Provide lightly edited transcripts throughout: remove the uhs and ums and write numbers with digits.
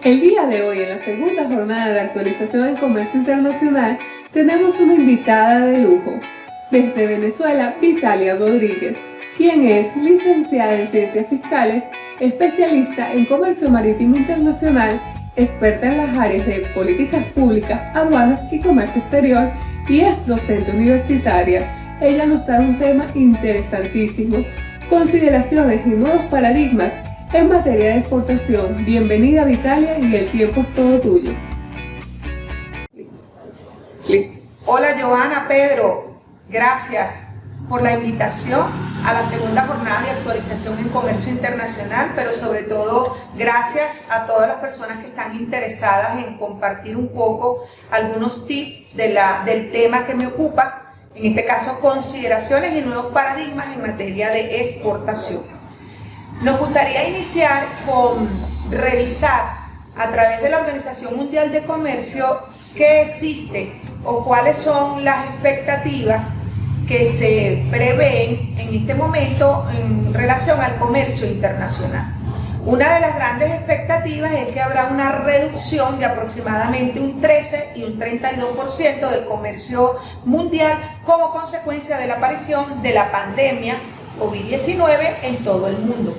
El día de hoy, en la segunda jornada de actualización en comercio internacional, tenemos una invitada de lujo. Desde Venezuela, Vitalia Rodríguez, quien es licenciada en Ciencias Fiscales, especialista en comercio marítimo internacional, experta en las áreas de políticas públicas, aduanas y comercio exterior, y es docente universitaria. Ella nos trae un tema interesantísimo: consideraciones y nuevos paradigmas en materia de exportación. Bienvenida, Vitalia, y el tiempo es todo tuyo. Hola, Joana, Pedro, gracias por la invitación a la segunda jornada de actualización en comercio internacional, pero sobre todo gracias a todas las personas que están interesadas en compartir un poco algunos tips del tema que me ocupa, en este caso consideraciones y nuevos paradigmas en materia de exportación. Nos gustaría iniciar con revisar a través de la Organización Mundial de Comercio qué existe o cuáles son las expectativas que se prevén en este momento en relación al comercio internacional. Una de las grandes expectativas es que habrá una reducción de aproximadamente un 13 y un 32% del comercio mundial como consecuencia de la aparición de la pandemia COVID-19 en todo el mundo.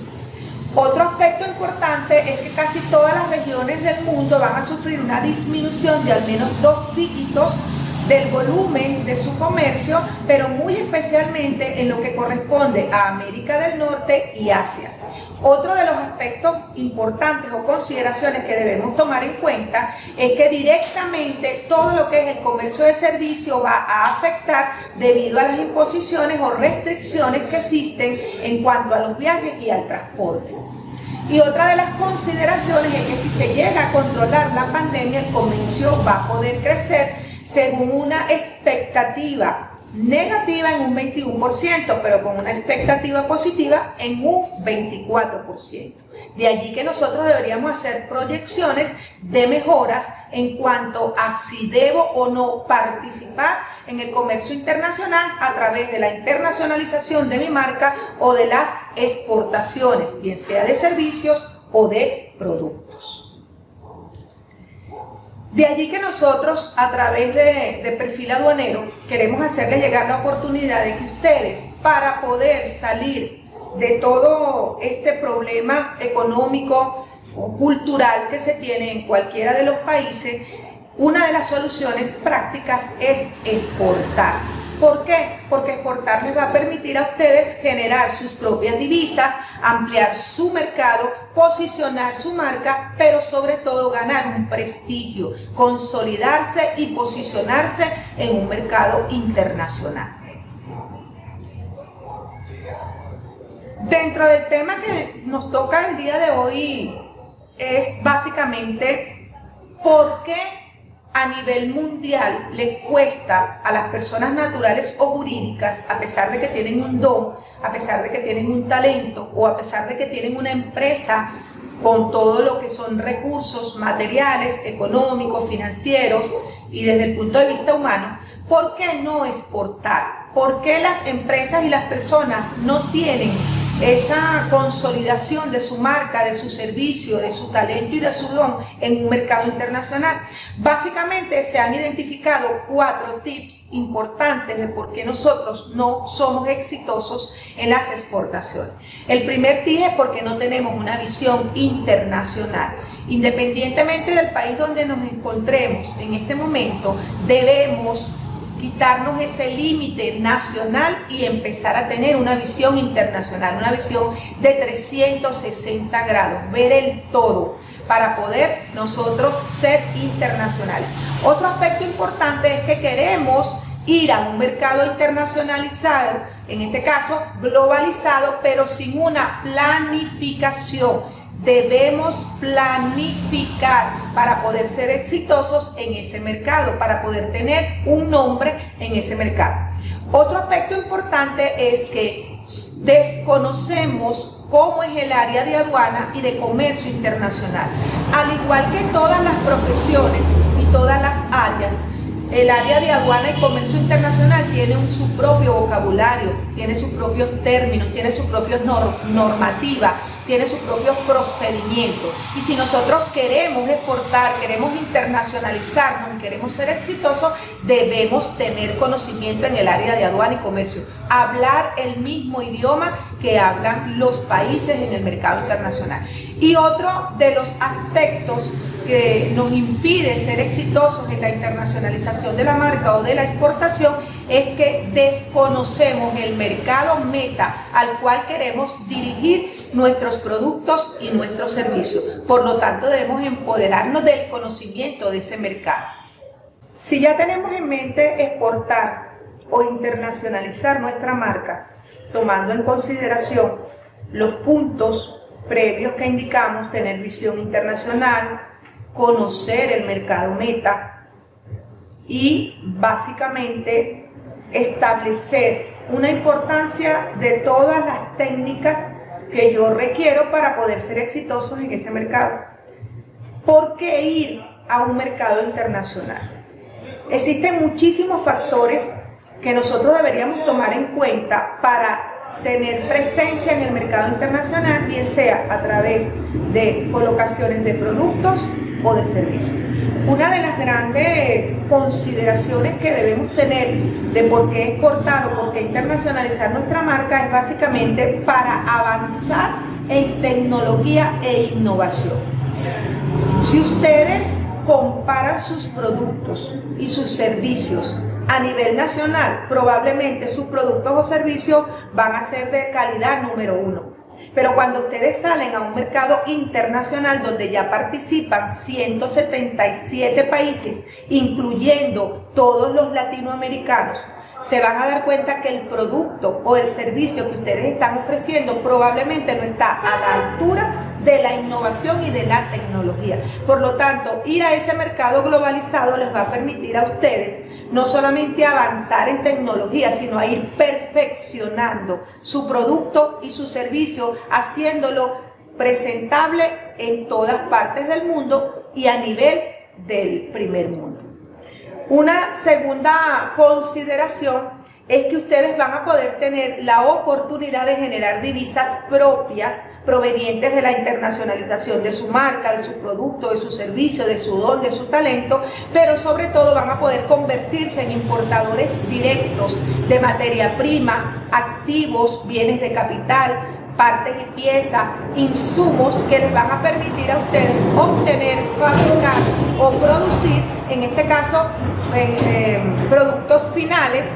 Otro aspecto importante es que casi todas las regiones del mundo van a sufrir una disminución de al menos 2 dígitos del volumen de su comercio, pero muy especialmente en lo que corresponde a América del Norte y Asia. Otro de los aspectos importantes o consideraciones que debemos tomar en cuenta es que directamente todo lo que es el comercio de servicio va a afectar debido a las imposiciones o restricciones que existen en cuanto a los viajes y al transporte. Y otra de las consideraciones es que si se llega a controlar la pandemia, el comercio va a poder crecer según una expectativa negativa en un 21%, pero con una expectativa positiva en un 24%. De allí que nosotros deberíamos hacer proyecciones de mejoras en cuanto a si debo o no participar en el comercio internacional a través de la internacionalización de mi marca o de las exportaciones, bien sea de servicios o de productos. De allí que nosotros, a través de Perfil Aduanero, queremos hacerles llegar la oportunidad de que ustedes, para poder salir de todo este problema económico o cultural que se tiene en cualquiera de los países, una de las soluciones prácticas es exportar. ¿Por qué? Porque exportar les va a permitir a ustedes generar sus propias divisas, ampliar su mercado, posicionar su marca, pero sobre todo ganar un prestigio, consolidarse y posicionarse en un mercado internacional. Dentro del tema que nos toca el día de hoy es básicamente por qué a nivel mundial les cuesta a las personas naturales o jurídicas, a pesar de que tienen un don, a pesar de que tienen un talento o a pesar de que tienen una empresa con todo lo que son recursos materiales, económicos, financieros y desde el punto de vista humano, ¿por qué no exportar? ¿Por qué las empresas y las personas no tienen esa consolidación de su marca, de su servicio, de su talento y de su don en un mercado internacional? Básicamente se han identificado 4 tips importantes de por qué nosotros no somos exitosos en las exportaciones. El primer tip es porque no tenemos una visión internacional. Independientemente del país donde nos encontremos en este momento, debemos quitarnos ese límite nacional y empezar a tener una visión internacional, una visión de 360 grados, ver el todo para poder nosotros ser internacionales. Otro aspecto importante es que queremos ir a un mercado internacionalizado, en este caso globalizado, pero sin una planificación. Debemos planificar para poder ser exitosos en ese mercado, para poder tener un nombre en ese mercado. Otro aspecto importante es que desconocemos cómo es el área de aduana y de comercio internacional. Al igual que todas las profesiones y todas las áreas, el área de aduana y comercio internacional tiene su propio vocabulario, tiene sus propios términos, tiene sus propias normativas, tiene sus propios procedimientos. Y si nosotros queremos exportar, queremos internacionalizarnos y queremos ser exitosos, debemos tener conocimiento en el área de aduana y comercio. Hablar el mismo idioma que hablan los países en el mercado internacional. Y otro de los aspectos que nos impide ser exitosos en la internacionalización de la marca o de la exportación es que desconocemos el mercado meta al cual queremos dirigir nuestros productos y nuestros servicios. Por lo tanto, debemos empoderarnos del conocimiento de ese mercado. Si ya tenemos en mente exportar o internacionalizar nuestra marca, tomando en consideración los puntos previos que indicamos, tener visión internacional, conocer el mercado meta y básicamente establecer una importancia de todas las técnicas que yo requiero para poder ser exitosos en ese mercado. ¿Por qué ir a un mercado internacional? Existen muchísimos factores que nosotros deberíamos tomar en cuenta para tener presencia en el mercado internacional, bien sea a través de colocaciones de productos o de servicios. Una de las grandes consideraciones que debemos tener de por qué exportar o por qué internacionalizar nuestra marca es básicamente para avanzar en tecnología e innovación. Si ustedes comparan sus productos y sus servicios a nivel nacional, probablemente sus productos o servicios van a ser de calidad número 1. Pero cuando ustedes salen a un mercado internacional donde ya participan 177 países, incluyendo todos los latinoamericanos, se van a dar cuenta que el producto o el servicio que ustedes están ofreciendo probablemente no está a la altura de la innovación y de la tecnología. Por lo tanto, ir a ese mercado globalizado les va a permitir a ustedes no solamente avanzar en tecnología, sino a ir perfeccionando su producto y su servicio, haciéndolo presentable en todas partes del mundo y a nivel del primer mundo. Una segunda consideración es que ustedes van a poder tener la oportunidad de generar divisas propias provenientes de la internacionalización de su marca, de su producto, de su servicio, de su don, de su talento, pero sobre todo van a poder convertirse en importadores directos de materia prima, activos, bienes de capital, partes y piezas, insumos que les van a permitir a ustedes obtener, fabricar o producir, en este caso, productos finales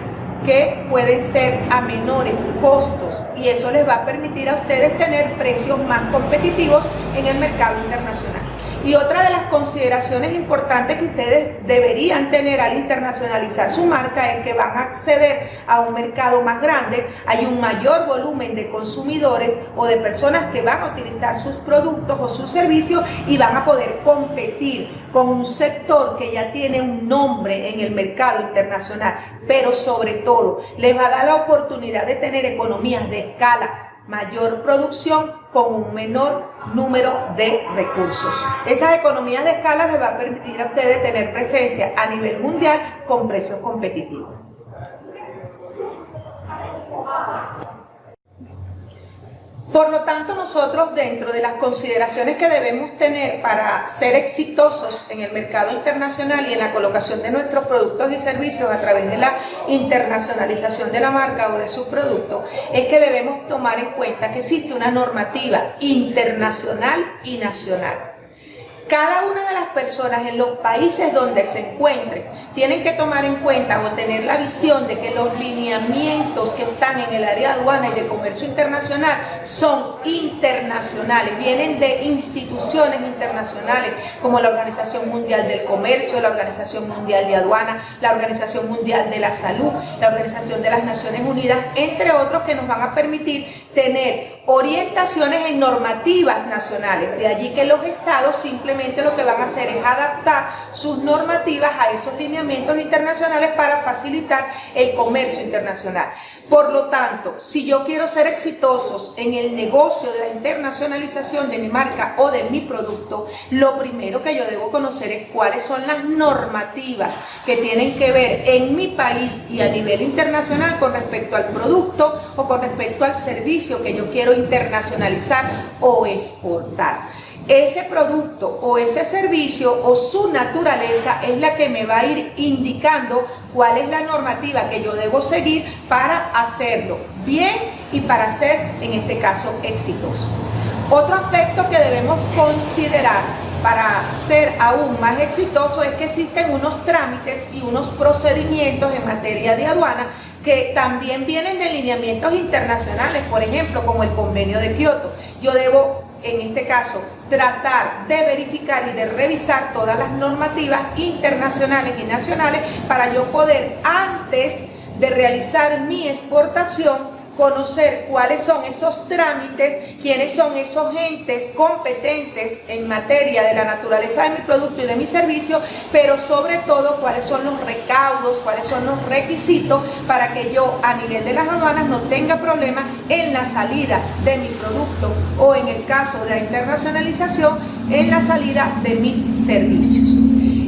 que pueden ser a menores costos, y eso les va a permitir a ustedes tener precios más competitivos en el mercado internacional. Y otra de las consideraciones importantes que ustedes deberían tener al internacionalizar su marca es que van a acceder a un mercado más grande, hay un mayor volumen de consumidores o de personas que van a utilizar sus productos o sus servicios y van a poder competir con un sector que ya tiene un nombre en el mercado internacional, pero sobre todo les va a dar la oportunidad de tener economías de escala, mayor producción con un menor número de recursos. Esas economías de escala les va a permitir a ustedes tener presencia a nivel mundial con precios competitivos. Por lo tanto, nosotros, dentro de las consideraciones que debemos tener para ser exitosos en el mercado internacional y en la colocación de nuestros productos y servicios a través de la internacionalización de la marca o de su producto, es que debemos tomar en cuenta que existe una normativa internacional y nacional. Cada una de las personas en los países donde se encuentren tienen que tomar en cuenta o tener la visión de que los lineamientos que están en el área de aduana y de comercio internacional son internacionales, vienen de instituciones internacionales como la Organización Mundial del Comercio, la Organización Mundial de Aduana, la Organización Mundial de la Salud, la Organización de las Naciones Unidas, entre otros, que nos van a permitir tener orientaciones en normativas nacionales. De allí que los estados simplemente simplemente lo que van a hacer es adaptar sus normativas a esos lineamientos internacionales para facilitar el comercio internacional. Por lo tanto, si yo quiero ser exitosos en el negocio de la internacionalización de mi marca o de mi producto, lo primero que yo debo conocer es cuáles son las normativas que tienen que ver en mi país y a nivel internacional con respecto al producto o con respecto al servicio que yo quiero internacionalizar o exportar. Ese producto o ese servicio o su naturaleza es la que me va a ir indicando cuál es la normativa que yo debo seguir para hacerlo bien y para ser, en este caso, exitoso. Otro aspecto que debemos considerar para ser aún más exitoso es que existen unos trámites y unos procedimientos en materia de aduana que también vienen de lineamientos internacionales, por ejemplo, como el Convenio de Kioto. Yo debo, en este caso, tratar de verificar y de revisar todas las normativas internacionales y nacionales para yo poder, antes de realizar mi exportación, conocer cuáles son esos trámites, quiénes son esos entes competentes en materia de la naturaleza de mi producto y de mi servicio, pero sobre todo cuáles son los recaudos, cuáles son los requisitos para que yo a nivel de las aduanas no tenga problemas en la salida de mi producto o en el caso de la internacionalización, en la salida de mis servicios.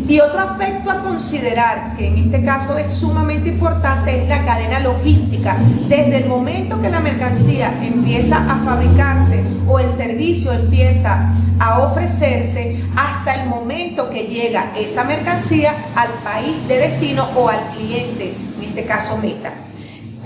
Y otro aspecto a considerar, que en este caso es sumamente importante, es la cadena logística. Desde el momento que la mercancía empieza a fabricarse o el servicio empieza a ofrecerse, hasta el momento que llega esa mercancía al país de destino o al cliente, en este caso meta.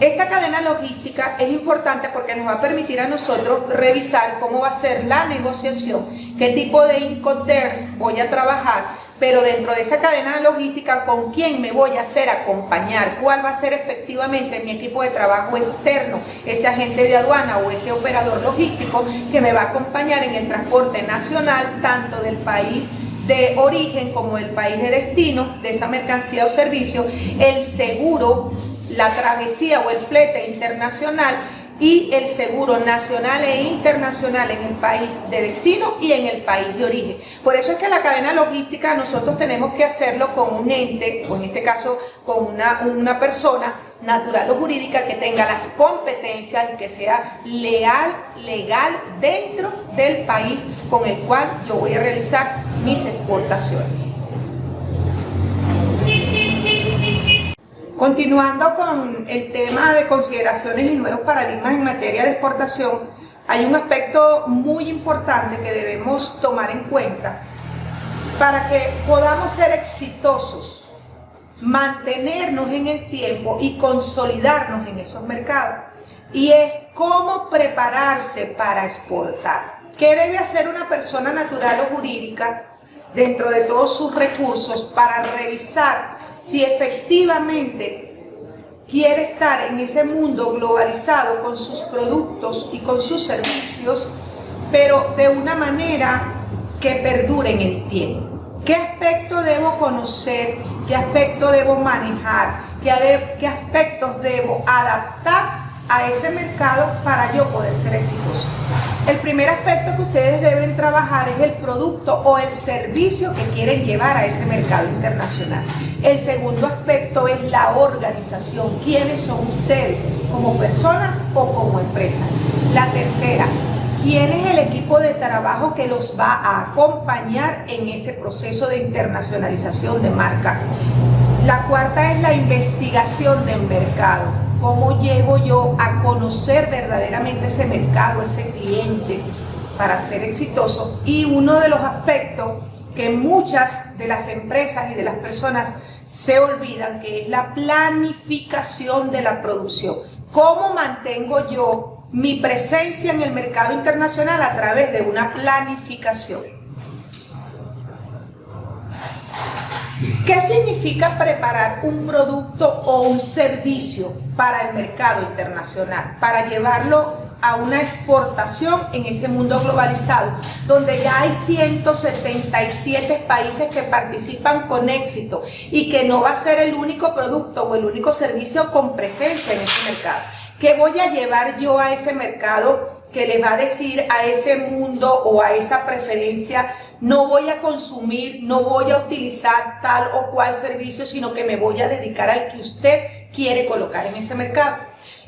Esta cadena logística es importante porque nos va a permitir a nosotros revisar cómo va a ser la negociación, qué tipo de Incoterms voy a trabajar, pero dentro de esa cadena logística, ¿con quién me voy a hacer acompañar? ¿Cuál va a ser efectivamente mi equipo de trabajo externo? Ese agente de aduana o ese operador logístico que me va a acompañar en el transporte nacional, tanto del país de origen como del país de destino, de esa mercancía o servicio, el seguro, la travesía o el flete internacional y el seguro nacional e internacional en el país de destino y en el país de origen. Por eso es que la cadena logística nosotros tenemos que hacerlo con un ente, o en este caso con una persona natural o jurídica que tenga las competencias y que sea legal dentro del país con el cual yo voy a realizar mis exportaciones. Continuando con el tema de consideraciones y nuevos paradigmas en materia de exportación, hay un aspecto muy importante que debemos tomar en cuenta para que podamos ser exitosos, mantenernos en el tiempo y consolidarnos en esos mercados. Y es cómo prepararse para exportar. ¿Qué debe hacer una persona natural o jurídica dentro de todos sus recursos para revisar si efectivamente quiere estar en ese mundo globalizado con sus productos y con sus servicios, pero de una manera que perdure en el tiempo? ¿Qué aspecto debo conocer? ¿Qué aspecto debo manejar? ¿Qué aspectos debo adaptar a ese mercado para yo poder ser exitoso? El primer aspecto que ustedes deben trabajar es el producto o el servicio que quieren llevar a ese mercado internacional. El segundo aspecto es la organización. ¿Quiénes son ustedes como personas o como empresas? La tercera, ¿quién es el equipo de trabajo que los va a acompañar en ese proceso de internacionalización de marca? La cuarta es la investigación del mercado. ¿Cómo llego yo a conocer verdaderamente ese mercado, ese cliente, para ser exitoso? Y uno de los aspectos que muchas de las empresas y de las personas se olvidan, que es la planificación de la producción. ¿Cómo mantengo yo mi presencia en el mercado internacional? A través de una planificación. ¿Qué significa preparar un producto o un servicio para el mercado internacional? Para llevarlo a una exportación en ese mundo globalizado, donde ya hay 177 países que participan con éxito y que no va a ser el único producto o el único servicio con presencia en ese mercado. ¿Qué voy a llevar yo a ese mercado que le va a decir a ese mundo o a esa preferencia no voy a consumir, no voy a utilizar tal o cual servicio, sino que me voy a dedicar al que usted quiere colocar en ese mercado.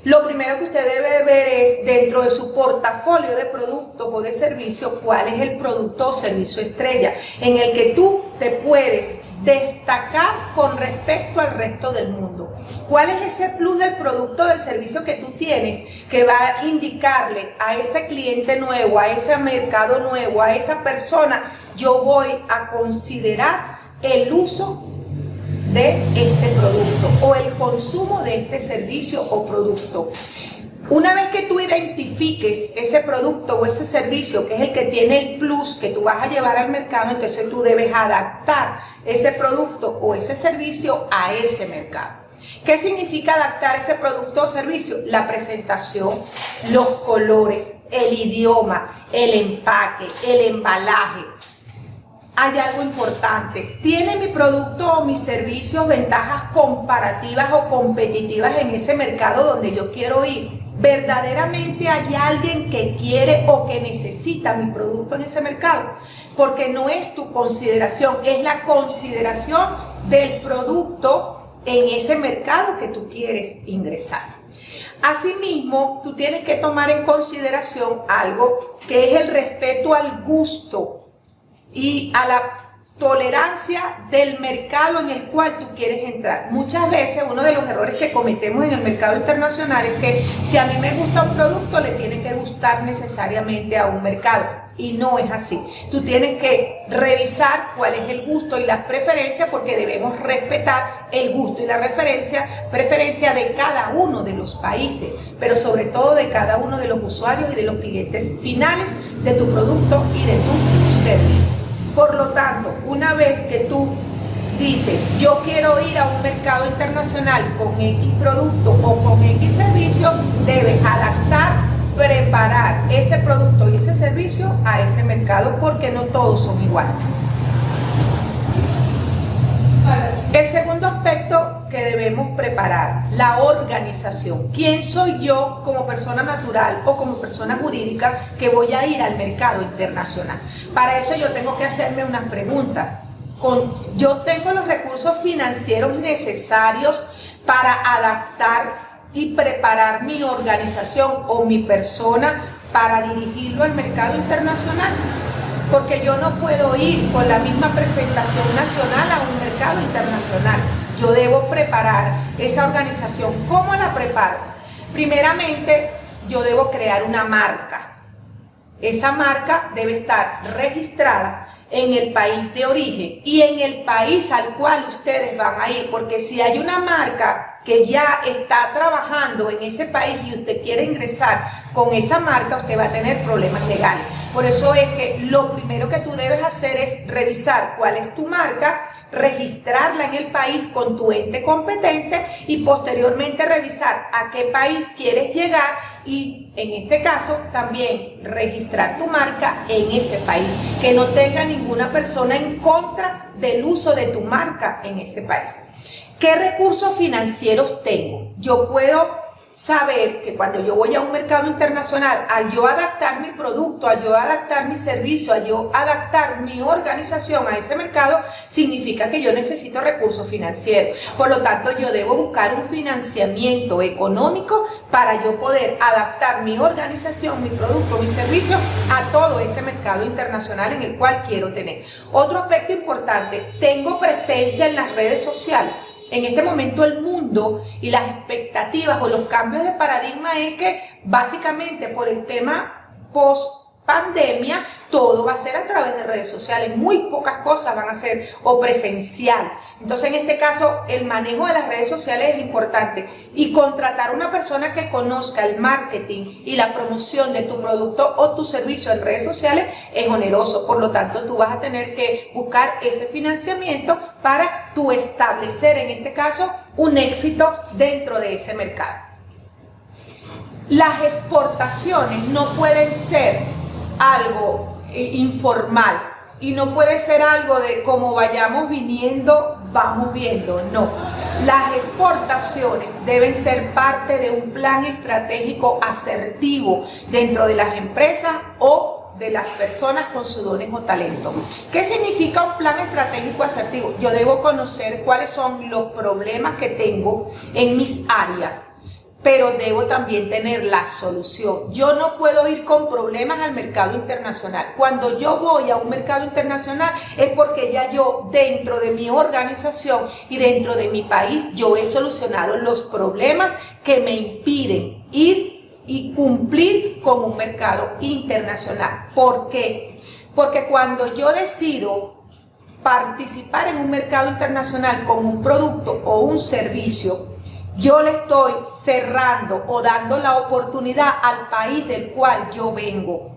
Lo primero que usted debe ver es, dentro de su portafolio de productos o de servicios, cuál es el producto o servicio estrella en el que tú te puedes destacar con respecto al resto del mundo. ¿Cuál es ese plus del producto o del servicio que tú tienes que va a indicarle a ese cliente nuevo, a ese mercado nuevo, a esa persona, yo voy a considerar el uso de este producto o el consumo de este servicio o producto? Una vez que tú identifiques ese producto o ese servicio que es el que tiene el plus que tú vas a llevar al mercado, entonces tú debes adaptar ese producto o ese servicio a ese mercado. ¿Qué significa adaptar ese producto o servicio? La presentación, los colores, el idioma, el empaque, el embalaje. Hay algo importante. ¿Tiene mi producto o mi servicio ventajas comparativas o competitivas en ese mercado donde yo quiero ir? ¿Verdaderamente hay alguien que quiere o que necesita mi producto en ese mercado? Porque no es tu consideración, es la consideración del producto en ese mercado que tú quieres ingresar. Asimismo, tú tienes que tomar en consideración algo que es el respeto al gusto y a la tolerancia del mercado en el cual tú quieres entrar. Muchas veces uno de los errores que cometemos en el mercado internacional es que si a mí me gusta un producto, le tiene que gustar necesariamente a un mercado. Y no es así. Tú tienes que revisar cuál es el gusto y las preferencias, porque debemos respetar el gusto y la preferencia de cada uno de los países, pero sobre todo de cada uno de los usuarios y de los clientes finales de tu producto y de tu servicio. Por lo tanto, una vez que tú dices, yo quiero ir a un mercado internacional con X producto o con X servicio, debes adaptar, preparar ese producto y ese servicio a ese mercado, porque no todos son iguales. El segundo aspecto que debemos preparar, la organización. ¿Quién soy yo como persona natural o como persona jurídica que voy a ir al mercado internacional? Para eso yo tengo que hacerme unas preguntas. Yo tengo los recursos financieros necesarios para adaptar y preparar mi organización o mi persona para dirigirlo al mercado internacional. Porque yo no puedo ir con la misma presentación nacional a un mercado internacional. Yo debo preparar esa organización. ¿Cómo la preparo? Primeramente, yo debo crear una marca. Esa marca debe estar registrada en el país de origen y en el país al cual ustedes van a ir, porque si hay una marca que ya está trabajando en ese país y usted quiere ingresar con esa marca, usted va a tener problemas legales. Por eso es que lo primero que tú debes hacer es revisar cuál es tu marca, registrarla en el país con tu ente competente y posteriormente revisar a qué país quieres llegar y en este caso también registrar tu marca en ese país, que no tenga ninguna persona en contra del uso de tu marca en ese país. ¿Qué recursos financieros tengo? Yo puedo saber que cuando yo voy a un mercado internacional, al yo adaptar mi producto, al yo adaptar mi servicio, al yo adaptar mi organización a ese mercado, significa que yo necesito recursos financieros. Por lo tanto, yo debo buscar un financiamiento económico para yo poder adaptar mi organización, mi producto, mi servicio a todo ese mercado internacional en el cual quiero tener. Otro aspecto importante, tengo presencia en las redes sociales. En este momento el mundo y las expectativas o los cambios de paradigma es que básicamente por el tema post-pandemia todo va a ser a través de redes sociales, muy pocas cosas van a ser o presencial. Entonces en este caso el manejo de las redes sociales es importante y contratar a una persona que conozca el marketing y la promoción de tu producto o tu servicio en redes sociales es oneroso. Por lo tanto tú vas a tener que buscar ese financiamiento para tú establecer en este caso un éxito dentro de ese mercado. Las exportaciones no pueden ser algo informal y no puede ser algo de como vayamos viniendo, vamos viendo, no. Las exportaciones deben ser parte de un plan estratégico asertivo dentro de las empresas o de las personas con sus dones o talentos. ¿Qué significa un plan estratégico asertivo? Yo debo conocer cuáles son los problemas que tengo en mis áreas, pero debo también tener la solución. Yo no puedo ir con problemas al mercado internacional. Cuando yo voy a un mercado internacional es porque ya yo dentro de mi organización y dentro de mi país yo he solucionado los problemas que me impiden ir y cumplir con un mercado internacional. ¿Por qué? Porque cuando yo decido participar en un mercado internacional con un producto o un servicio, yo le estoy cerrando o dando la oportunidad al país del cual yo vengo.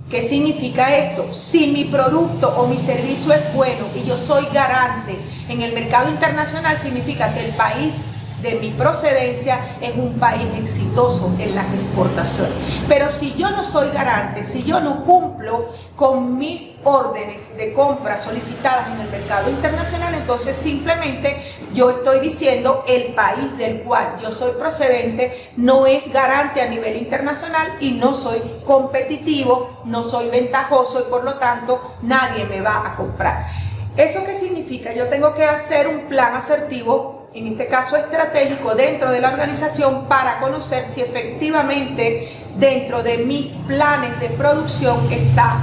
¿Qué significa esto? Si mi producto o mi servicio es bueno y yo soy garante en el mercado internacional, significa que el país de mi procedencia es un país exitoso en las exportaciones. Pero si yo no soy garante, si yo no cumplo con mis órdenes de compra solicitadas en el mercado internacional, entonces simplemente yo estoy diciendo el país del cual yo soy procedente no es garante a nivel internacional y no soy competitivo, no soy ventajoso y por lo tanto nadie me va a comprar. ¿Eso qué significa? Yo tengo que hacer un plan asertivo, en este caso estratégico, dentro de la organización para conocer si efectivamente dentro de mis planes de producción está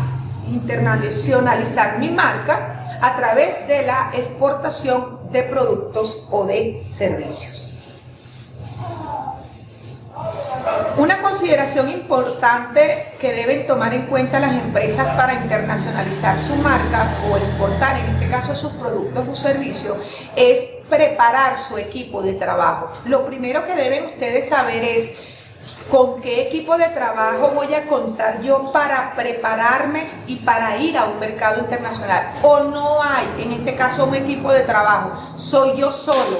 internacionalizar mi marca a través de la exportación de productos o de servicios. Una consideración importante que deben tomar en cuenta las empresas para internacionalizar su marca o exportar, en este caso, sus productos o servicios, es preparar su equipo de trabajo. Lo primero que deben ustedes saber es con qué equipo de trabajo voy a contar yo para prepararme y para ir a un mercado internacional. O no hay, en este caso, un equipo de trabajo, soy yo solo.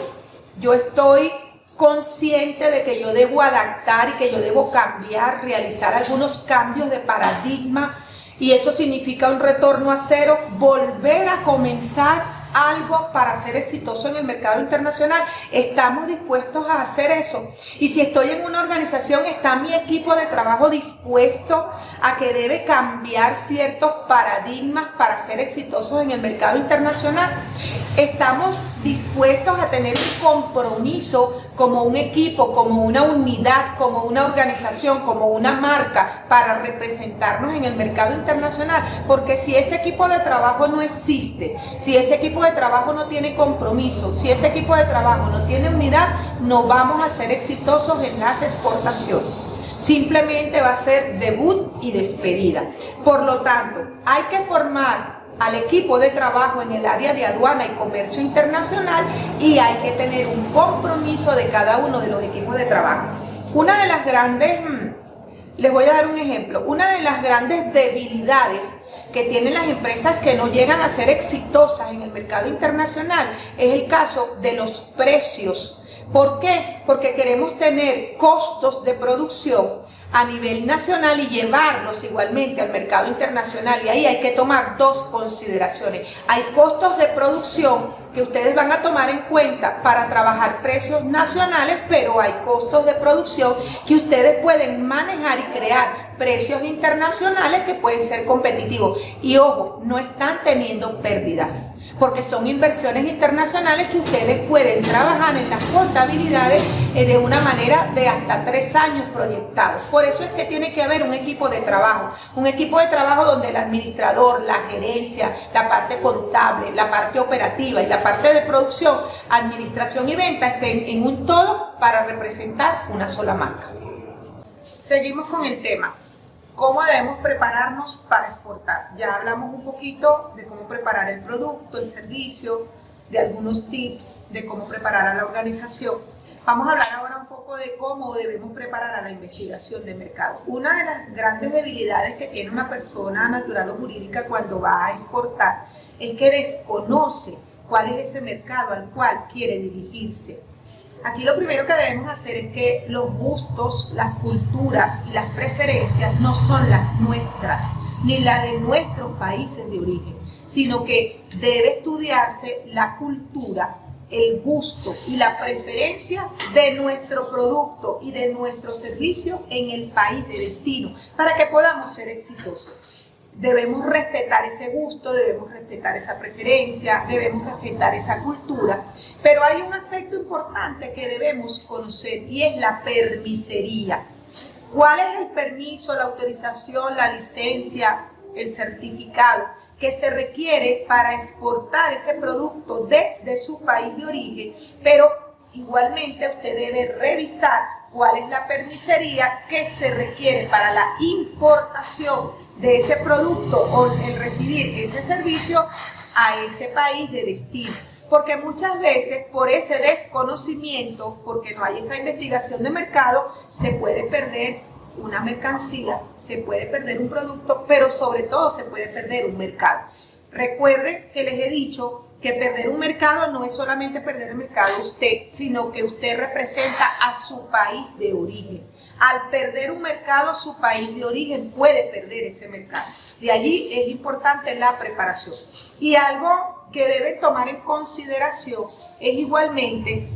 Yo estoy consciente de que yo debo adaptar y que yo debo cambiar, realizar algunos cambios de paradigma, y eso significa un retorno a cero, volver a comenzar algo para ser exitoso en el mercado internacional. ¿Estamos dispuestos a hacer eso? Y si estoy en una organización, ¿está mi equipo de trabajo dispuesto a que debe cambiar ciertos paradigmas para ser exitosos en el mercado internacional? ¿Estamos dispuestos a tener un compromiso como un equipo, como una unidad, como una organización, como una marca para representarnos en el mercado internacional? Porque si ese equipo de trabajo no existe, si ese equipo de trabajo no tiene compromiso, si ese equipo de trabajo no tiene unidad, no vamos a ser exitosos en las exportaciones. Simplemente va a ser debut y despedida. Por lo tanto, hay que formar al equipo de trabajo en el área de aduana y comercio internacional y hay que tener un compromiso de cada uno de los equipos de trabajo. Una de las grandes, les voy a dar un ejemplo, una de las grandes debilidades que tienen las empresas que no llegan a ser exitosas en el mercado internacional es el caso de los precios. ¿Por qué? Porque queremos tener costos de producción a nivel nacional y llevarlos igualmente al mercado internacional, y ahí hay que tomar dos consideraciones. Hay costos de producción que ustedes van a tomar en cuenta para trabajar precios nacionales, pero hay costos de producción que ustedes pueden manejar y crear precios internacionales que pueden ser competitivos. Y ojo, no están teniendo pérdidas, porque son inversiones internacionales que ustedes pueden trabajar en las contabilidades de una manera de hasta 3 años proyectados. Por eso es que tiene que haber un equipo de trabajo donde el administrador, la gerencia, la parte contable, la parte operativa y la parte de producción, administración y venta estén en un todo para representar una sola marca. Seguimos con el tema. ¿Cómo debemos prepararnos para exportar? Ya hablamos un poquito de cómo preparar el producto, el servicio, de algunos tips de cómo preparar a la organización. Vamos a hablar ahora un poco de cómo debemos preparar a la investigación de mercado. Una de las grandes debilidades que tiene una persona natural o jurídica cuando va a exportar es que desconoce cuál es ese mercado al cual quiere dirigirse. Aquí lo primero que debemos hacer es que los gustos, las culturas y las preferencias no son las nuestras, ni las de nuestros países de origen, sino que debe estudiarse la cultura, el gusto y la preferencia de nuestro producto y de nuestro servicio en el país de destino, para que podamos ser exitosos. debemos respetar ese gusto, debemos respetar esa preferencia, debemos respetar esa cultura, pero hay un aspecto importante que debemos conocer y es la permisería. ¿Cuál es el permiso, la autorización, la licencia, el certificado que se requiere para exportar ese producto desde su país de origen? Pero igualmente usted debe revisar cuál es la permisería que se requiere para la importación de ese producto o el recibir ese servicio a este país de destino. Porque muchas veces por ese desconocimiento, porque no hay esa investigación de mercado, se puede perder una mercancía, se puede perder un producto, pero sobre todo se puede perder un mercado. Recuerden que les he dicho que perder un mercado no es solamente perder el mercado usted, sino que usted representa a su país de origen. Al perder un mercado, su país de origen puede perder ese mercado. De allí es importante la preparación. Y algo que deben tomar en consideración es igualmente,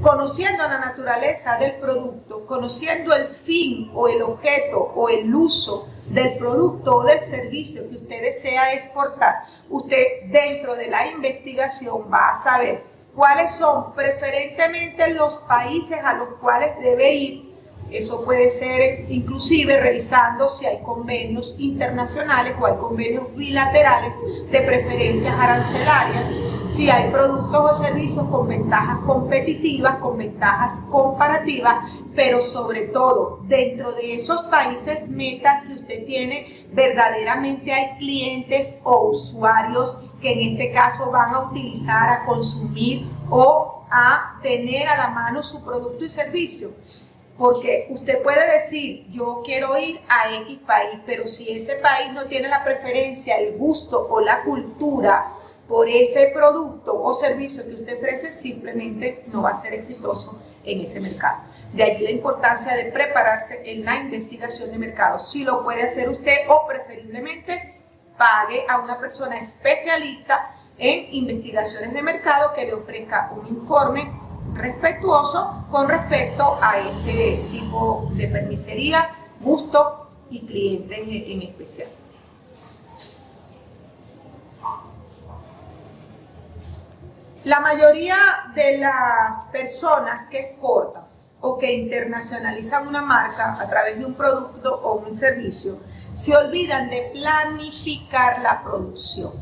conociendo la naturaleza del producto, conociendo el fin o el objeto o el uso del producto o del servicio que usted desea exportar, usted dentro de la investigación va a saber cuáles son preferentemente los países a los cuales debe ir. Eso puede ser inclusive revisando si hay convenios internacionales o hay convenios bilaterales de preferencias arancelarias, si hay productos o servicios con ventajas competitivas, con ventajas comparativas, pero sobre todo dentro de esos países metas que usted tiene, verdaderamente hay clientes o usuarios que en este caso van a utilizar, a consumir o a tener a la mano su producto y servicio. Porque usted puede decir, yo quiero ir a X país, pero si ese país no tiene la preferencia, el gusto o la cultura por ese producto o servicio que usted ofrece, simplemente no va a ser exitoso en ese mercado. De allí la importancia de prepararse en la investigación de mercado. Si lo puede hacer usted o preferiblemente pague a una persona especialista en investigaciones de mercado que le ofrezca un informe respetuoso con respecto a ese tipo de permisería, gusto y clientes en especial. La mayoría de las personas que exportan o que internacionalizan una marca a través de un producto o un servicio se olvidan de planificar la producción.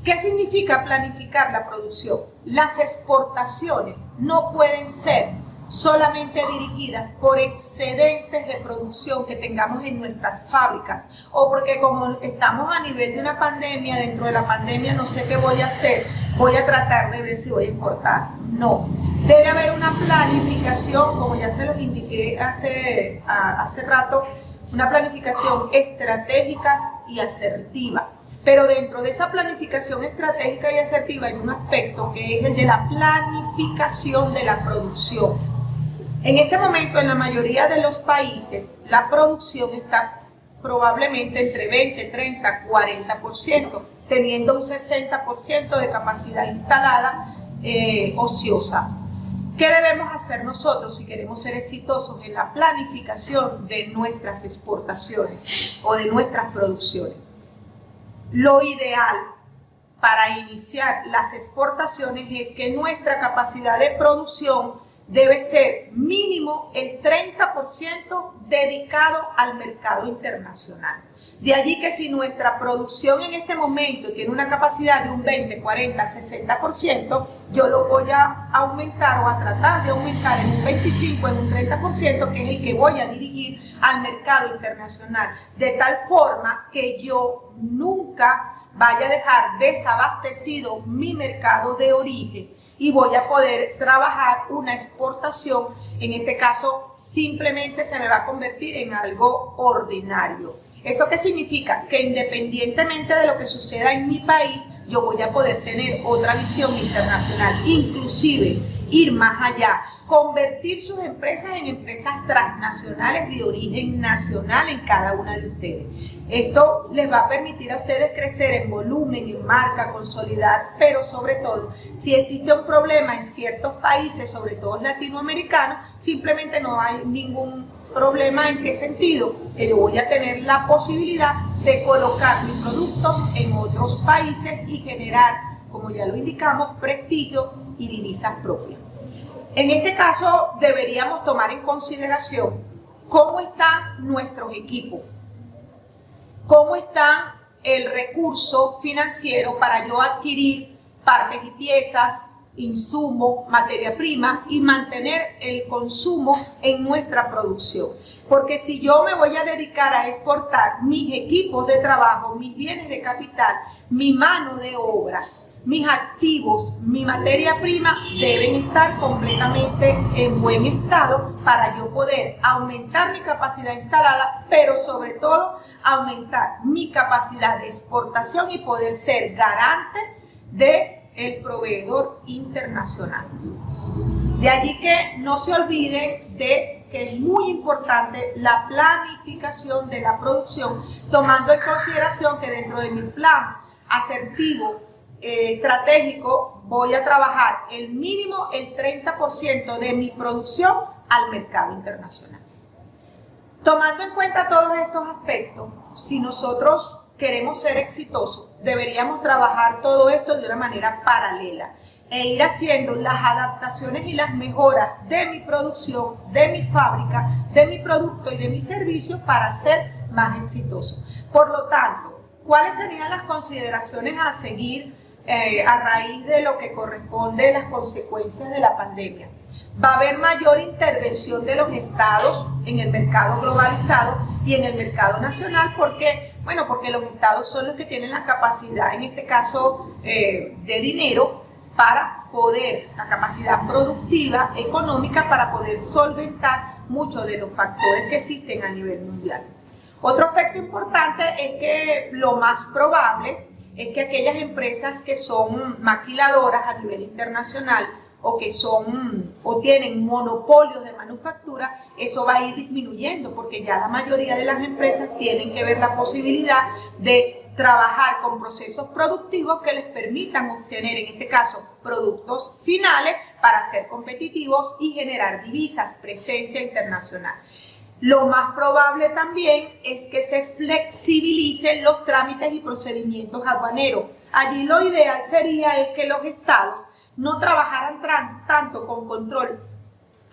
¿Qué significa planificar la producción? Las exportaciones no pueden ser solamente dirigidas por excedentes de producción que tengamos en nuestras fábricas o porque como estamos a nivel de una pandemia, dentro de la pandemia no sé qué voy a hacer, voy a tratar de ver si voy a exportar. No, debe haber una planificación, como ya se los indiqué hace rato, una planificación estratégica y asertiva. Pero dentro de esa planificación estratégica y asertiva hay un aspecto que es el de la planificación de la producción. En este momento, en la mayoría de los países, la producción está probablemente entre 20, 30, 40%, teniendo un 60% de capacidad instalada ociosa. ¿Qué debemos hacer nosotros si queremos ser exitosos en la planificación de nuestras exportaciones o de nuestras producciones? Lo ideal para iniciar las exportaciones es que nuestra capacidad de producción debe ser mínimo el 30% dedicado al mercado internacional. De allí que si nuestra producción en este momento tiene una capacidad de un 20, 40, 60%, yo lo voy a aumentar o a tratar de aumentar en un 25, en un 30%, que es el que voy a dirigir al mercado internacional, de tal forma que yo nunca vaya a dejar desabastecido mi mercado de origen y voy a poder trabajar una exportación. En este caso, simplemente se me va a convertir en algo ordinario. ¿Eso qué significa? Que independientemente de lo que suceda en mi país, yo voy a poder tener otra visión internacional. Inclusive ir más allá, convertir sus empresas en empresas transnacionales de origen nacional en cada una de ustedes. Esto les va a permitir a ustedes crecer en volumen, en marca, consolidar, pero sobre todo, si existe un problema en ciertos países, sobre todo latinoamericanos, simplemente no hay ningún problema. ¿En qué sentido? Que yo voy a tener la posibilidad de colocar mis productos en otros países y generar, como ya lo indicamos, prestigio y divisas propias. En este caso deberíamos tomar en consideración cómo están nuestros equipos, cómo está el recurso financiero para yo adquirir partes y piezas, insumos, materia prima y mantener el consumo en nuestra producción. Porque si yo me voy a dedicar a exportar mis equipos de trabajo, mis bienes de capital, mi mano de obra, mis activos, mi materia prima deben estar completamente en buen estado para yo poder aumentar mi capacidad instalada, pero sobre todo aumentar mi capacidad de exportación y poder ser garante del proveedor internacional. De allí que no se olviden de que es muy importante la planificación de la producción, tomando en consideración que dentro de mi plan asertivo estratégico voy a trabajar el mínimo el 30% de mi producción al mercado internacional. Tomando en cuenta todos estos aspectos, si nosotros queremos ser exitosos, deberíamos trabajar todo esto de una manera paralela e ir haciendo las adaptaciones y las mejoras de mi producción, de mi fábrica, de mi producto y de mi servicio para ser más exitoso. Por lo tanto, ¿cuáles serían las consideraciones a seguir a raíz de lo que corresponde a las consecuencias de la pandemia? Va a haber mayor intervención de los estados en el mercado globalizado y en el mercado nacional. ¿Por qué? Bueno, porque los estados son los que tienen la capacidad, en este caso de dinero, para poder, la capacidad productiva, económica, para poder solventar muchos de los factores que existen a nivel mundial. Otro aspecto importante es que lo más probable es que aquellas empresas que son maquiladoras a nivel internacional o que son o tienen monopolios de manufactura, eso va a ir disminuyendo porque ya la mayoría de las empresas tienen que ver la posibilidad de trabajar con procesos productivos que les permitan obtener, en este caso, productos finales para ser competitivos y generar divisas, presencia internacional. Lo más probable también es que se flexibilicen los trámites y procedimientos aduaneros. Allí lo ideal sería es que los estados no trabajaran tanto con control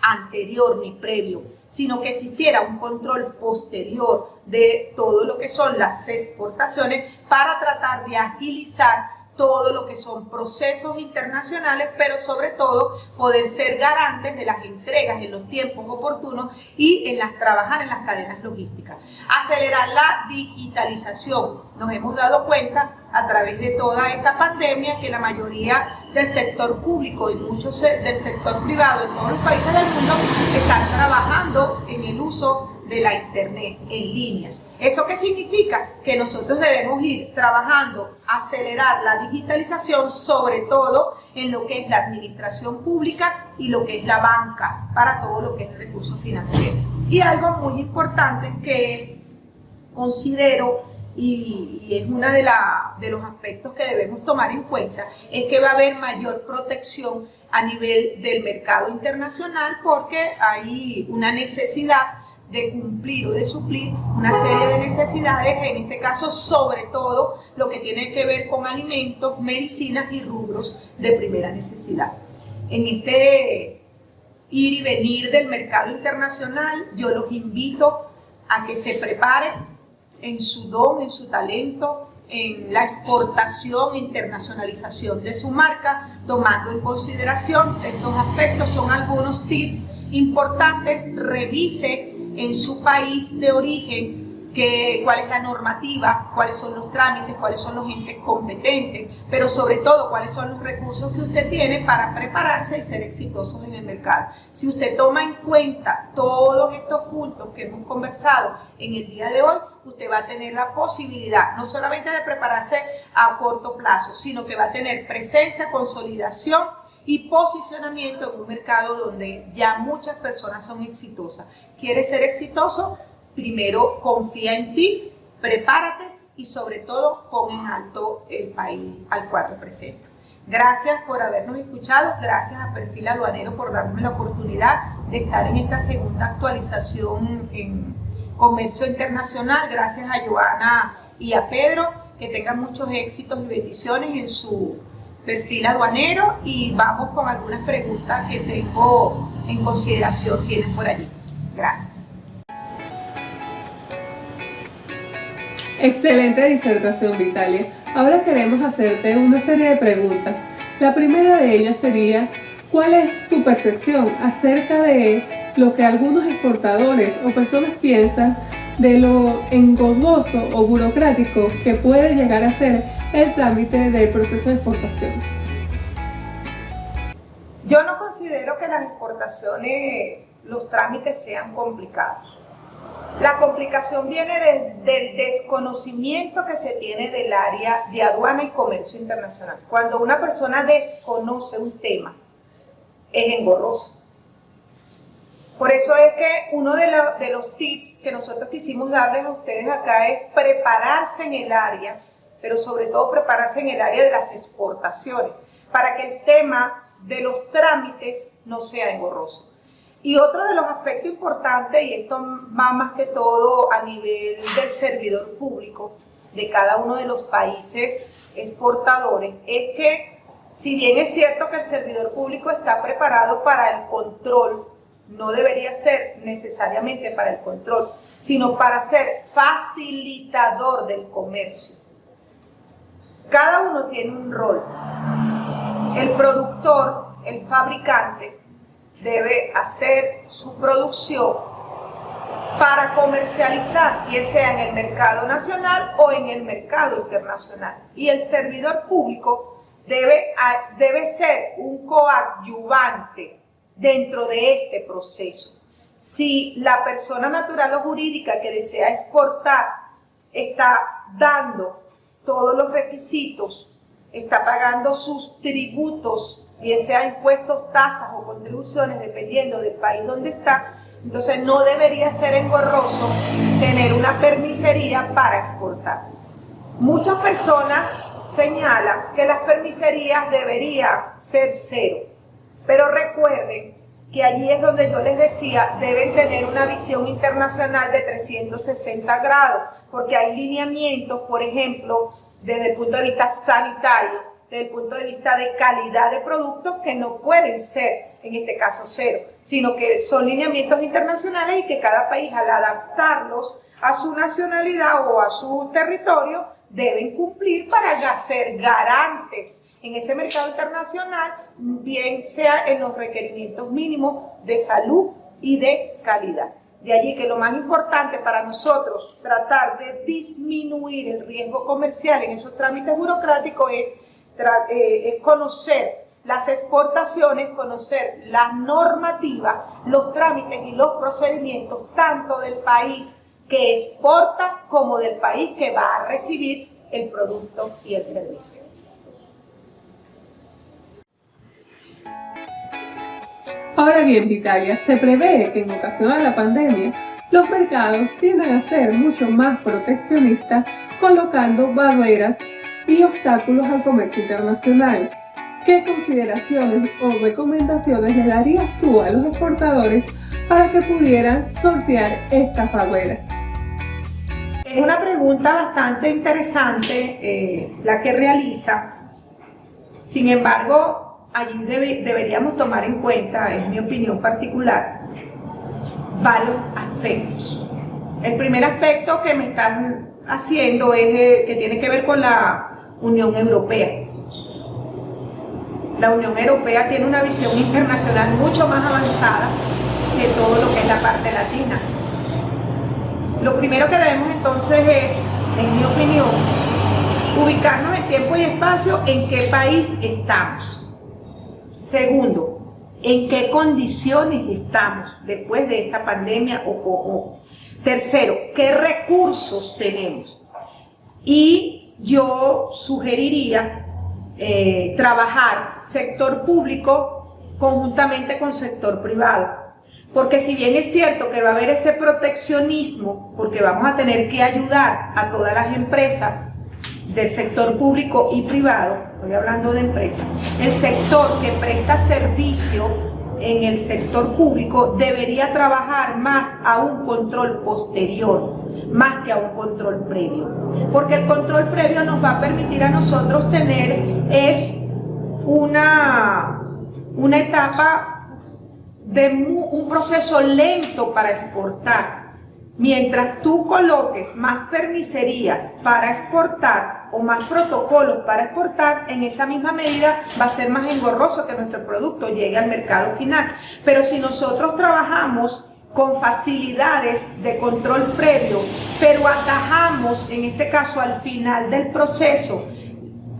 anterior ni previo, sino que existiera un control posterior de todo lo que son las exportaciones para tratar de agilizar todo lo que son procesos internacionales, pero sobre todo poder ser garantes de las entregas en los tiempos oportunos y trabajar en las cadenas logísticas. Acelerar la digitalización. Nos hemos dado cuenta a través de toda esta pandemia que la mayoría del sector público y muchos del sector privado en todos los países del mundo están trabajando en el uso de la internet en línea. ¿Eso qué significa? Que nosotros debemos ir trabajando, acelerar la digitalización, sobre todo en lo que es la administración pública y lo que es la banca, para todo lo que es recursos financieros. Y algo muy importante que considero y es uno de los aspectos que debemos tomar en cuenta, es que va a haber mayor protección a nivel del mercado internacional porque hay una necesidad de cumplir o de suplir una serie de necesidades, en este caso sobre todo lo que tiene que ver con alimentos, medicinas y rubros de primera necesidad. En este ir y venir del mercado internacional, yo los invito a que se preparen en su don, en su talento, en la exportación e internacionalización de su marca, tomando en consideración estos aspectos. Son algunos tips importantes. Revise en su país de origen cuál es la normativa, cuáles son los trámites, cuáles son los entes competentes, pero sobre todo cuáles son los recursos que usted tiene para prepararse y ser exitosos en el mercado. Si usted toma en cuenta todos estos puntos que hemos conversado en el día de hoy, usted va a tener la posibilidad no solamente de prepararse a corto plazo, sino que va a tener presencia, consolidación y posicionamiento en un mercado donde ya muchas personas son exitosas. ¿Quieres ser exitoso? Primero confía en ti, prepárate y sobre todo pon en alto el país al cual representa. Gracias por habernos escuchado, gracias a Perfil Aduanero por darme la oportunidad de estar en esta segunda actualización en comercio internacional. Gracias a Joana y a Pedro, que tengan muchos éxitos y bendiciones en su perfil aduanero, y vamos con algunas preguntas que tengo en consideración, tienen por allí. Gracias. Excelente disertación, Vitalia. Ahora queremos hacerte una serie de preguntas. La primera de ellas sería, ¿cuál es tu percepción acerca de lo que algunos exportadores o personas piensan de lo engorroso o burocrático que puede llegar a ser el trámite del proceso de exportación? Yo no considero que las exportaciones, los trámites sean complicados. La complicación viene del desconocimiento que se tiene del área de aduana y comercio internacional. Cuando una persona desconoce un tema, es engorroso. Por eso es que uno de los tips que nosotros quisimos darles a ustedes acá es prepararse en el área, pero sobre todo prepararse en el área de las exportaciones, para que el tema de los trámites no sea engorroso. Y otro de los aspectos importantes, y esto va más que todo a nivel del servidor público de cada uno de los países exportadores, es que si bien es cierto que el servidor público está preparado para el control, no debería ser necesariamente para el control, sino para ser facilitador del comercio. Cada uno tiene un rol. El productor, el fabricante, debe hacer su producción para comercializar, bien sea en el mercado nacional o en el mercado internacional. Y el servidor público debe ser un coadyuvante dentro de este proceso. Si la persona natural o jurídica que desea exportar está dando todos los requisitos, está pagando sus tributos, bien sea impuestos, tasas o contribuciones, dependiendo del país donde está, entonces no debería ser engorroso tener una permisería para exportar. Muchas personas señalan que las permiserías deberían ser cero, pero recuerden que allí es donde yo les decía, deben tener una visión internacional de 360 grados, porque hay lineamientos, por ejemplo, desde el punto de vista sanitario, desde el punto de vista de calidad de productos, que no pueden ser, en este caso, cero, sino que son lineamientos internacionales y que cada país, al adaptarlos a su nacionalidad o a su territorio, deben cumplir para ser garantes en ese mercado internacional, bien sea en los requerimientos mínimos de salud y de calidad. De allí que lo más importante para nosotros, tratar de disminuir el riesgo comercial en esos trámites burocráticos, es conocer las exportaciones, conocer las normativas, los trámites y los procedimientos, tanto del país que exporta como del país que va a recibir el producto y el servicio. Ahora bien, Vitalia, se prevé que en ocasión de la pandemia, los mercados tiendan a ser mucho más proteccionistas, colocando barreras y obstáculos al comercio internacional. ¿Qué consideraciones o recomendaciones le darías tú a los exportadores para que pudieran sortear estas barreras? Es una pregunta bastante interesante la que realiza. Sin embargo, allí deberíamos tomar en cuenta, es mi opinión particular, varios aspectos. El primer aspecto que me están haciendo es que tiene que ver con la Unión Europea. La Unión Europea tiene una visión internacional mucho más avanzada que todo lo que es la parte latina. Lo primero que debemos entonces es, en mi opinión, ubicarnos en tiempo y espacio en qué país estamos. Segundo, en qué condiciones estamos después de esta pandemia o tercero, qué recursos tenemos. Y yo sugeriría trabajar sector público conjuntamente con sector privado. Porque si bien es cierto que va a haber ese proteccionismo, porque vamos a tener que ayudar a todas las empresas del sector público y privado, estoy hablando de empresas, el sector que presta servicio en el sector público debería trabajar más a un control posterior, más que a un control previo, porque el control previo nos va a permitir a nosotros tener una etapa de un proceso lento para exportar. Mientras tú coloques más permiserías para exportar o más protocolos para exportar, en esa misma medida va a ser más engorroso que nuestro producto llegue al mercado final. Pero si nosotros trabajamos con facilidades de control previo, pero atajamos, en este caso al final del proceso,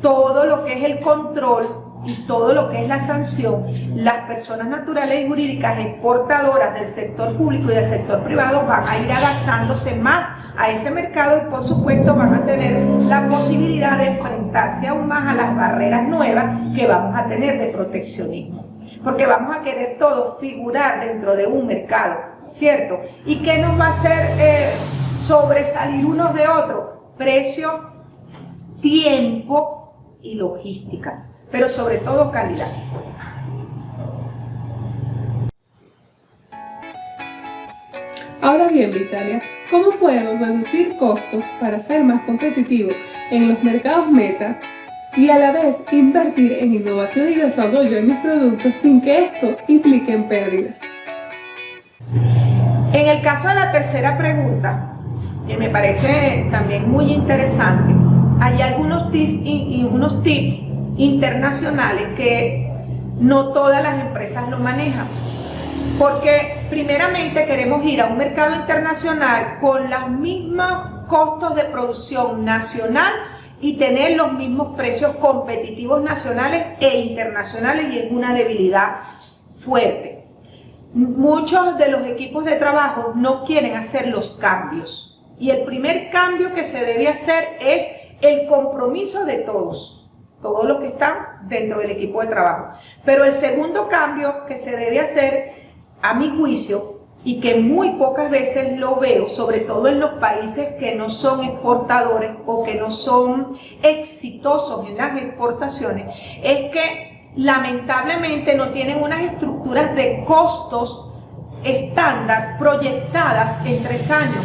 todo lo que es el control y todo lo que es la sanción, las personas naturales y jurídicas exportadoras del sector público y del sector privado van a ir adaptándose más a ese mercado y por supuesto van a tener la posibilidad de enfrentarse aún más a las barreras nuevas que vamos a tener de proteccionismo, porque vamos a querer todos figurar dentro de un mercado, ¿cierto? ¿Y qué nos va a hacer sobresalir unos de otros? Precio, tiempo y logística, pero sobre todo calidad. Ahora bien, Vitalia, ¿cómo podemos reducir costos para ser más competitivos en los mercados meta y a la vez invertir en innovación y desarrollo en mis productos sin que esto implique en pérdidas? En el caso de la tercera pregunta, que me parece también muy interesante, hay algunos tips internacionales que no todas las empresas lo manejan, porque primeramente queremos ir a un mercado internacional con los mismos costos de producción nacional y tener los mismos precios competitivos nacionales e internacionales, y es una debilidad fuerte. Muchos de los equipos de trabajo no quieren hacer los cambios, y el primer cambio que se debe hacer es el compromiso de todos los que están dentro del equipo de trabajo. Pero el segundo cambio que se debe hacer, a mi juicio, y que muy pocas veces lo veo, sobre todo en los países que no son exportadores o que no son exitosos en las exportaciones, es que lamentablemente no tienen unas estructuras de costos estándar proyectadas en 3 años,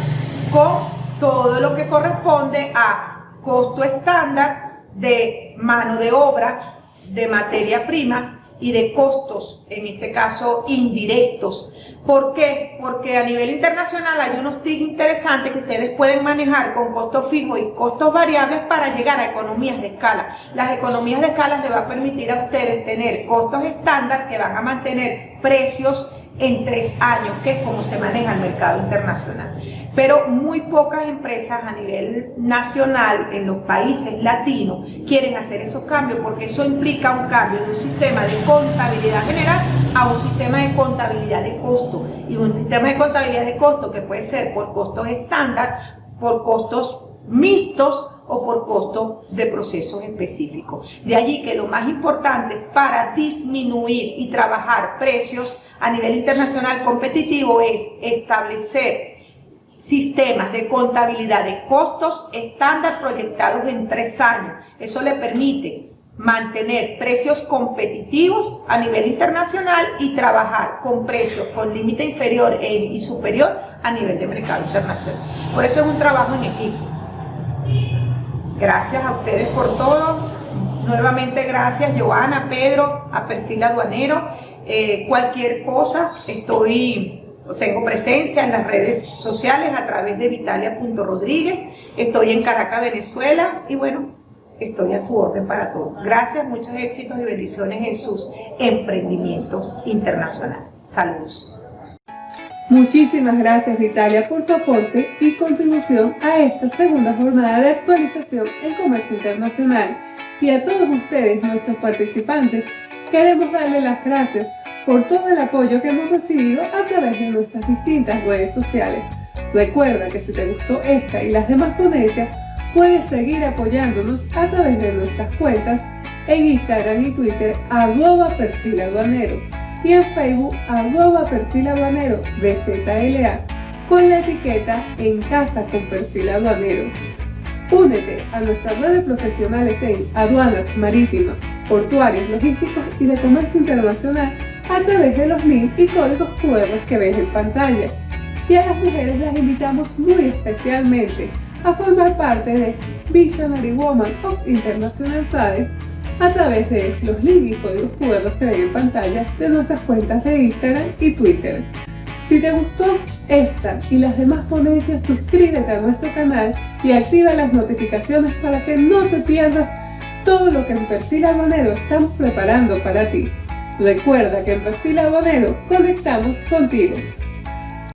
con todo lo que corresponde a costo estándar de mano de obra, de materia prima y de costos, en este caso indirectos. ¿Por qué? Porque a nivel internacional hay unos tips interesantes que ustedes pueden manejar con costos fijos y costos variables para llegar a economías de escala. Las economías de escala les va a permitir a ustedes tener costos estándar que van a mantener precios en 3 años, que es como se maneja el mercado internacional. Pero muy pocas empresas a nivel nacional en los países latinos quieren hacer esos cambios, porque eso implica un cambio de un sistema de contabilidad general a un sistema de contabilidad de costo, y un sistema de contabilidad de costo que puede ser por costos estándar, por costos mixtos o por costos de procesos específicos. De allí que lo más importante para disminuir y trabajar precios a nivel internacional competitivo es establecer sistemas de contabilidad de costos estándar proyectados en 3 años. Eso le permite mantener precios competitivos a nivel internacional y trabajar con precios con límite inferior y superior a nivel de mercado internacional. Por eso es un trabajo en equipo. Gracias a ustedes por todo. Nuevamente gracias, Joana, Pedro, a Perfil Aduanero. Cualquier cosa, tengo presencia en las redes sociales a través de Vitalia.Rodríguez. Estoy en Caracas, Venezuela, y bueno, estoy a su orden para todo. Gracias, muchos éxitos y bendiciones en sus emprendimientos internacionales. Saludos. Muchísimas gracias, Vitalia, por tu aporte y contribución a esta segunda jornada de actualización en comercio internacional. Y a todos ustedes, nuestros participantes, queremos darle las gracias por todo el apoyo que hemos recibido a través de nuestras distintas redes sociales. Recuerda que si te gustó esta y las demás ponencias, puedes seguir apoyándonos a través de nuestras cuentas en Instagram y Twitter @perfil-aduanero y en Facebook @perfil-aduanero BZLA con la etiqueta En Casa con Perfil Aduanero. Únete a nuestra red de profesionales en aduanas, marítimas, portuarios, logísticos y de comercio internacional a través de los links y códigos QR que ves en pantalla. Y a las mujeres las invitamos muy especialmente a formar parte de Visionary Woman of International Trade a través de los links y códigos QR que ven en pantalla de nuestras cuentas de Instagram y Twitter. Si te gustó esta y las demás ponencias, suscríbete a nuestro canal y activa las notificaciones para que no te pierdas todo lo que en Perfil Aduanero estamos preparando para ti. Recuerda que en Perfil Aduanero conectamos contigo.